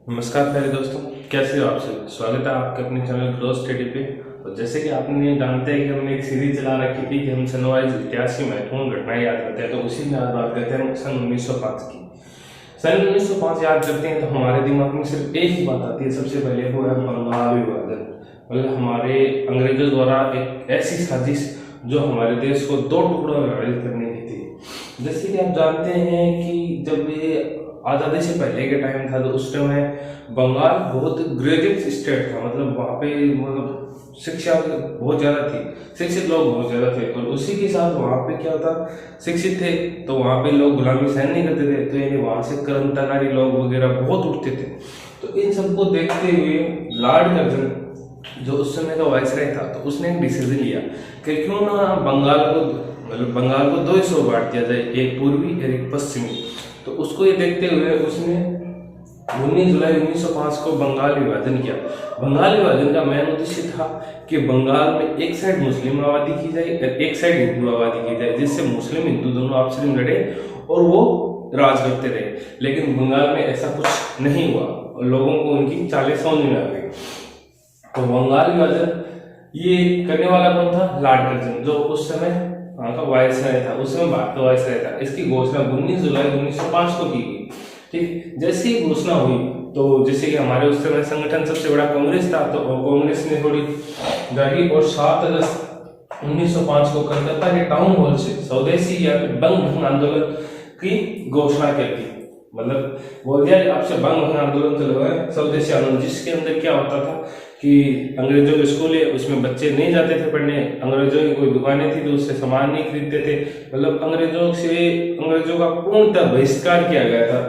नमस्कार प्यारे दोस्तों, कैसे हो आप सभी। स्वागत है आपके अपने चैनल ग्रो स्टडी पे। और जैसे कि आपने जानते हैं कि हमने एक सीरीज चला रखी थी कि हम सनवाइज इतिहास की महत्वपूर्ण घटनाएं याद करते हैं, तो उसी में आज बात करते हैं सन 1905 की। सन 1905 याद करते हैं तो हमारे दिमाग में सिर्फ एक ही बात आती है, सबसे पहले वो है बंगाल विभाजन। मतलब हमारे अंग्रेजों द्वारा एक ऐसी साजिश जो हमारे देश को दो टुकड़ों में विभाजित करने की थी। जैसे कि आप जानते हैं कि जब ये आज़ादी से पहले के टाइम था तो उस टाइम बंगाल बहुत ग्रेजुएट स्टेट था। मतलब वहाँ पे मतलब शिक्षा बहुत ज़्यादा थी, शिक्षित लोग बहुत ज़्यादा थे। और उसी के साथ वहाँ पे क्या होता, शिक्षित थे तो वहाँ पे लोग गुलामी सहन नहीं करते थे, तो यानी वहाँ से क्रांतिकारी लोग वगैरह बहुत उठते थे। तो इन सबको देखते हुए लॉर्ड कर्जन जो उस समय का वायसराय था, तो उसने एक डिसीजन लिया कि क्यों ना बंगाल को दो हिस्सों में बांट दिया जाए, एक पूर्वी और एक पश्चिमी। तो उसको ये देखते हुए उसने 19 जुलाई 1905 को बंगाल विभाजन किया। बंगाल विभाजन का मेन उद्देश्य था कि बंगाल में एक साइड मुस्लिम आबादी की जाए और एक साइड हिंदू आबादी की जाए, जिससे मुस्लिम हिंदू दोनों आपस में लड़े और वो राज करते रहे। लेकिन बंगाल में ऐसा कुछ नहीं हुआ और लोगों को उनकी चालें समझ में आ गई। तो बंगाल विभाजन ये करने वाला कौन था? लॉर्ड कर्जन, जो उस समय वहाँ का वायसराय था, उस समय भारत का वायसराय था। इसकी घोषणा 19 जुलाई 1905 को की गई। ठीक, जैसे ही घोषणा हुई तो जैसे कि हमारे उस समय संगठन सबसे बड़ा कांग्रेस था, तो कांग्रेस ने थोड़ी गाड़ी और 7 अगस्त 1905 को कलकत्ता के टाउन हॉल से स्वदेशी या बंग भंग आंदोलन की घोषणा कर दी। मतलब बोल दिया आपसे बंग भंग आंदोलन चलवाए, स्वदेशी आंदोलन, जिसके अंदर क्या होता था कि अंग्रेजों के स्कूल है उसमें बच्चे नहीं जाते थे पढ़ने, अंग्रेजों की कोई दुकानें थी तो उससे सामान नहीं खरीदते थे। मतलब अंग्रेजों का पूर्णतः बहिष्कार किया गया था।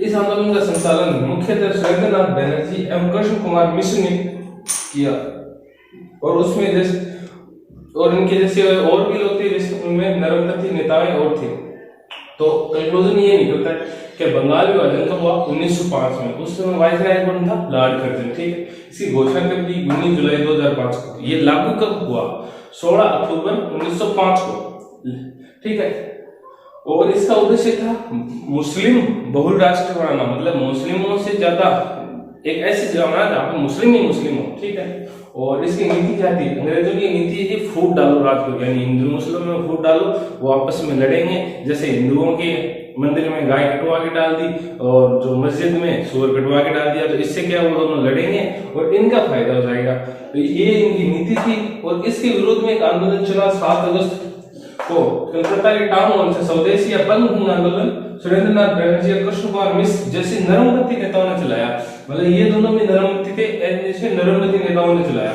इस आंदोलन का संचालन मुख्यतः सुरेंद्रनाथ बनर्जी एवं कृष्ण कुमार मिश्र ने किया। और उसमें इनके जैसे और भी लोग थे, जैसे उनमें नरमपंथी नेताएं और थे। तो कंक्लूजन ये निकलता है कि बंगाल विभाजन कब हुआ? 1905 में। उस समय वायसराय कौन था? Lord Curzon. ठीक है, इसकी घोषणा कब की? 19 जुलाई 2005 को। ये लागू कब हुआ? 16 अक्टूबर 1905 को। ठीक है, और इसका उद्देश्य था मुस्लिम बहुल राष्ट्र बनाना, मतलब मुस्लिमों से ज्यादा एक ऐसी जगह बनाना जहाँ पे मुस्लिम ही मुस्लिम हो। ठीक है, और इसकी नीति क्या थी? अंग्रेजों की नीति है फूट डालो रात को, यानी हिंदू मुस्लिम में फूट डालो, वो आपस में लड़ेंगे। जैसे हिंदुओं के मंदिर में गाय कटवा के डाल दी और जो मस्जिद में सूअर कटवा के डाल दिया, तो इससे क्या वो दोनों लड़ेंगे और इनका फायदा हो जाएगा। तो ये इनकी नीति थी। और इसके विरोध में एक आंदोलन चला 7 अगस्त को कलकत्ता के टाउन हॉल से स्वदेशी या बंग भंग आंदोलन सुरेंद्रनाथ बनर्जी और कृष्ण कुमार मिश्र जैसे नरमपंथी नेताओं ने चलाया। मतलब ये दोनों भी नरमपंथी थे, ऐसे नरमपंथी नेताओं ने चलाया।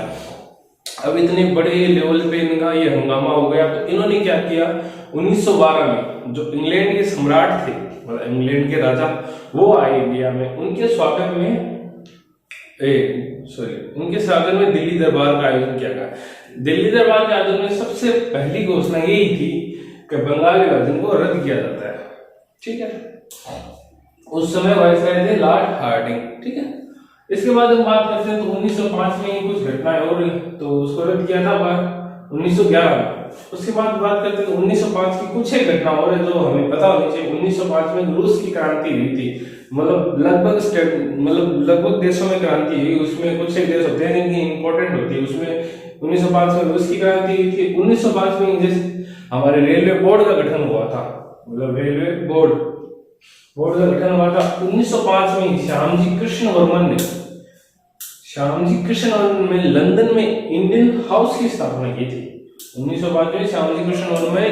अब इतने बड़े लेवल पे इनका ये हंगामा हो गया, तो इन्होंने क्या किया? 1912 में जो इंग्लैंड के सम्राट थे, मतलब इंग्लैंड के राजा, वो आए इंडिया में। उनके स्वागत में दिल्ली दरबार का आयोजन किया गया। दिल्ली दरबार के आयोजन में सबसे पहली घोषणा यही थी कि बंगाल विभाजन को रद्द किया जाता है। ठीक है, उस समय वायसराय थे लॉर्ड हार्डिंग। ठीक है, इसके बाद हम बात करते हैं तो 1905 में कुछ घटनाएं और तो उसको रद्द किया था 1911 में। उसके बाद बात करते हैं 1905 की कुछ एक घटना और है जो हमें पता होनी चाहिए। 1905 में रूस की क्रांति हुई थी। मतलब लगभग देशों में क्रांति हुई, उसमें कुछ एक देश होते हैं जिनकी इंपॉर्टेंट होती है। उसमें 1905 में रूस की क्रांति हुई थी। 1905 में जैसे हमारे रेलवे बोर्ड का गठन हुआ था, मतलब रेलवे बोर्ड का गठन हुआ था 1905 में। श्यामजी कृष्ण वर्मन ने लंदन में इंडियन हाउस की स्थापना की थी। 1905 में श्यामजी कृष्ण वर्मन ने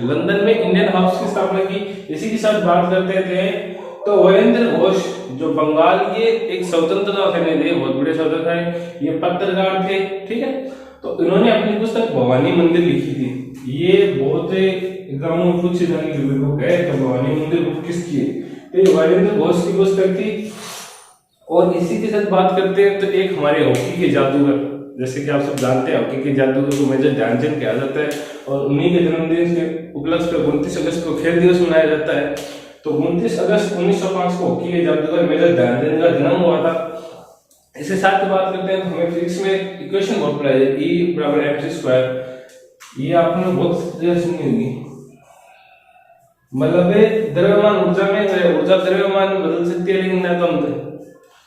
लंदन में इंडियन हाउस की स्थापना की। इसी के साथ बात करते थे तो वीरेंद्र घोष जो बंगाल के एक स्वतंत्रता सेनानी थे, बहुत बड़े स्वतंत्रता है, ये पत्रकार थे। ठीक है, तो इन्होंने अपनी पुस्तक भवानी मंदिर लिखी थी। ये बहुत एग्जाम में पूछे जाने की बुक है, तो भवानी मंदिर बुक किसकी है? तो ये वीरेंद्र घोष की पुस्तक थी। और इसी के साथ बात करते हैं तो एक हमारे हॉकी के जादूगर, जैसे कि आप सब जानते हैं हॉकी के जादूगर को मेजर ध्यानचंद कहा जाता है, और उन्हीं के जन्मदिन के उपलक्ष्य पर 29 अगस्त को खेल दिवस मनाया जाता है। तो 29 अगस्त 1905 को हॉकी के जादूगर मेजर ध्यानचंद का जन्म हुआ था। इसके साथ बात करते हैं हमें फिजिक्स में इक्वेशन बहुत पढ़ाई है, E = mc²। ये आपने बहुत सुनी होगी। मतलब द्रव्यमान ऊर्जा में, ऊर्जा द्रव्यमान में बदल सकती है, लेकिन ना तो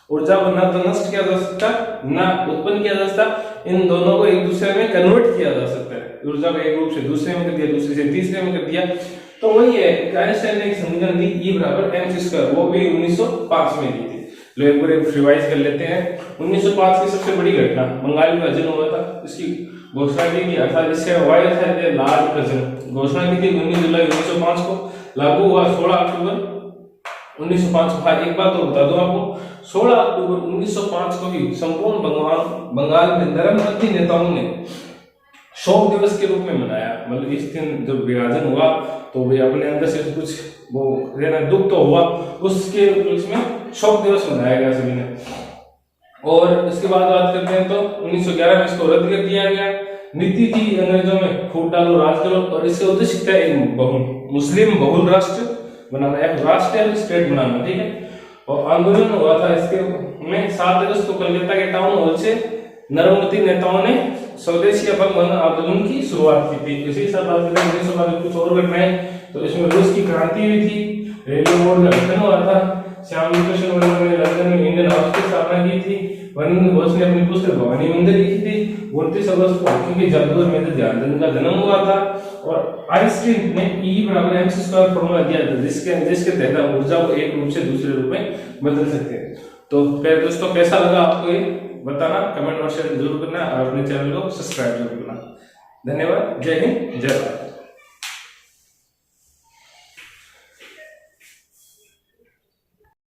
ऊर्जा को ना तो नष्ट किया जा सकता ना उत्पन्न किया जा सकता। इन दोनों को एक दूसरे में कन्वर्ट किया जा सकता है। ऊर्जा को एक रूप से दूसरे में कर दिया, दूसरे से तीसरे में कर दिया। तो वही है, आइंस्टाइन ने एक समीकरण दी E बराबर mc², वो भी 1905 में दी थी। लो एक बार रिवाइज कर लेते हैं। 1905 की सबसे बड़ी घटना बंगाल का विभाजन हुआ था, इसकी घोषणा की थी, अर्थात इससे वायु था लाल कर्जन घोषणा की थी 19 जुलाई 1905 को, लागू हुआ 16 अक्टूबर 1905। भाई एक बात तो बता दो आपको, 16 अक्टूबर 1905 को भी संपूर्ण बंगाल में नरमपंथी नेताओं ने शोक दिवस के रूप में मनाया। मतलब इस दिन जब विभाजन हुआ तो वे अपने अंदर से कुछ वो दुख तो हुआ, उसके उसमें शोक दिवस मनाया गया सभी ने। और इसके बाद बात करते हैं तो 1911 में इसको रद्द कर दिया गया। नीति थी अंग्रेजों में फूट डालो राज करो, और इससे उद्देश्य था एक मुस्लिम बहुल राष्ट्र बनाना, एक राष्ट्र स्टेट बनाना, ठीक है। और आंदोलन हुआ था इसके में 7 अगस्त को कलकत्ता के टाउन हॉल से नरमपंथी नेताओं ने स्वदेशी अपमान आंदोलन की शुरुआत की थी। इसी साल बात करें 1912 में कुछ और घटनाएं, तो इसमें रूस की क्रांति हुई थी, रेलवे बोर्ड का गठन हुआ था, श्याम कृष्ण वर्मा ने लंदन में इंडियन हाउस की स्थापना की थी, वरुण घोष ने अपनी पुस्तक भवानी मंदिर लिखी थी, 29 अगस्त को हॉकी के जादूगर मेजर ध्यानचंद का जन्म हुआ था, और आइंस्टाइन ने E बराबर mc² फॉर्मूला दिया था, जिसके तहत ऊर्जा को एक रूप से दूसरे रूप में बदल सकते हैं। तो फिर दोस्तों कैसा लगा आपको ये बताना, कमेंट और शेयर जरूर करना, और अपने चैनल को सब्सक्राइब जरूर करना। धन्यवाद। जय हिंद, जय भारत।